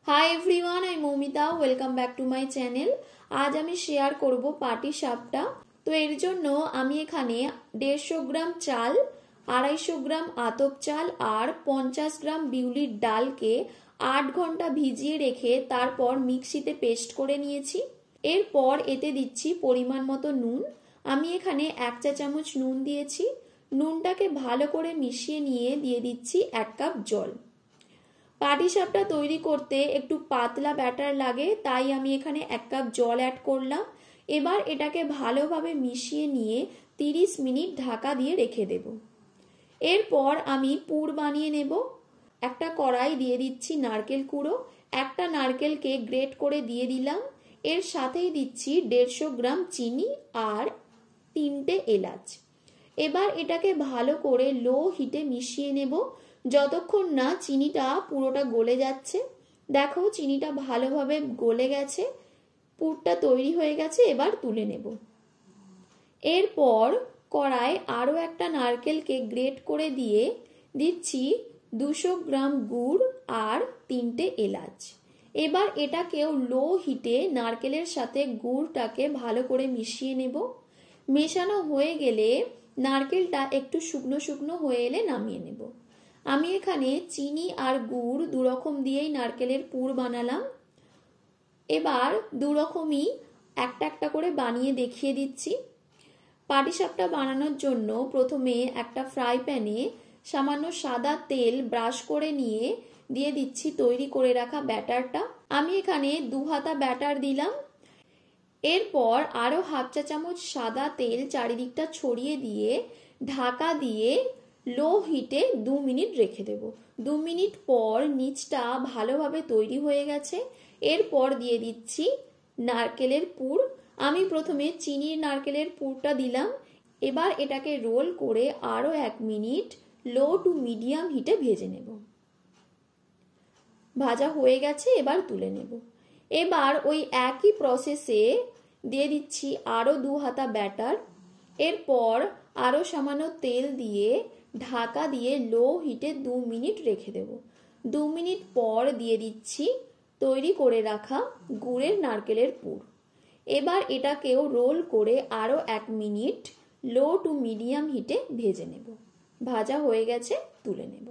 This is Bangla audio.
Hi everyone, I Moumita. Welcome back to my channel. आज आमी शेयर करब पाटी सापटा। तो एर जोन्नो आमी एखाने 150 ग्राम चाल, 250 ग्राम आतप चाल और 50 ग्राम बिउलिर डाल के 8 घंटा भिजिए रेखे तारपर मिक्सिते पेस्ट करे निয়েছি। एरपर एते दिচ্ছি परिमाण मतो নুন। आमी एखाने 1 चा चामच নুন दिয়েছি। নুনটাকে ভালো করে মিশিয়ে নিয়ে দিয়ে দিচ্ছি 1 কাপ জল। পাটিসাপটা তৈরি করতে একটু পাতলা ব্যাটার লাগে, তাই আমি এখানে 1 কাপ জল অ্যাড করলাম। এবার এটাকে ভালোভাবে মিশিয়ে নিয়ে 30 মিনিট ঢাকা দিয়ে রেখে দেব। এরপর আমি পুর বানিয়ে নেব। একটা কড়াই দিয়ে দিচ্ছি নারকেল কুড়ো। একটা নারকেলকে গ্রেট করে দিয়ে দিলাম। এর সাথেই দিচ্ছি 150 গ্রাম চিনি আর 3টে এলাচ। এবার এটাকে ভালো করে লো হিটে মিশিয়ে নেব যতক্ষণ না চিনিটা পুরোটা গলে যাচ্ছে। দেখো চিনিটা ভালোভাবে গলে গেছে, পুরটা তৈরি হয়ে গেছে। এবার তুলে নেব। এরপর কড়ায় আরও একটা নারকেলকে গ্রেট করে দিয়ে দিচ্ছি 200 গ্রাম গুড় আর 3টে এলাচ। এবার এটাকেও লো হিটে নারকেলের সাথে গুড়টাকে ভালো করে মিশিয়ে নেব। মেশানো হয়ে গেলে নারকেলটা একটু শুকনো শুকনো হয়ে এলে নামিয়ে নেব। আমি এখানে চিনি আর গুড় দুরকম দিয়েই নারকেলের পুর বানালাম। এবার দুরকমই একটা একটা করে বানিয়ে দেখিয়ে দিচ্ছি। পাটিসাপটা বানানোর জন্য প্রথমে একটা ফ্রাই প্যানে সামান্য সাদা তেল ব্রাশ করে নিয়ে দিয়ে দিচ্ছি তৈরি করে রাখা ব্যাটারটা। আমি এখানে 2 হাতা ব্যাটার দিলাম। এরপর আরও হাফ চা চামচ সাদা তেল চারিদিকটা ছড়িয়ে দিয়ে ঢাকা দিয়ে লো হিটে 2 মিনিট রেখে দেব। 2 মিনিট পর নিচটা ভালোভাবে তৈরি হয়ে গেছে। এরপর দিয়ে দিচ্ছি নারকেলের পুর। আমি প্রথমে চিনির নারকেলের পুরটা দিলাম। এবার এটাকে রোল করে আরও 1 মিনিট লো টু মিডিয়াম হিটে ভেজে নেব। ভাজা হয়ে গেছে, এবার তুলে নেব। এবার ওই একই প্রসেসে দিয়ে দিচ্ছি আরও 2 হাতা ব্যাটার। এরপর আরও সামান্য তেল দিয়ে ঢাকা দিয়ে লো হিটে 2 মিনিট রেখে দেব। 2 মিনিট পর দিয়ে দিচ্ছি তৈরি করে রাখা গুড়ের নারকেলের পুর। এবার এটাকেও রোল করে আরও 1 মিনিট লো টু মিডিয়াম হিটে ভেজে নেব। ভাজা হয়ে গেছে, তুলে নেব।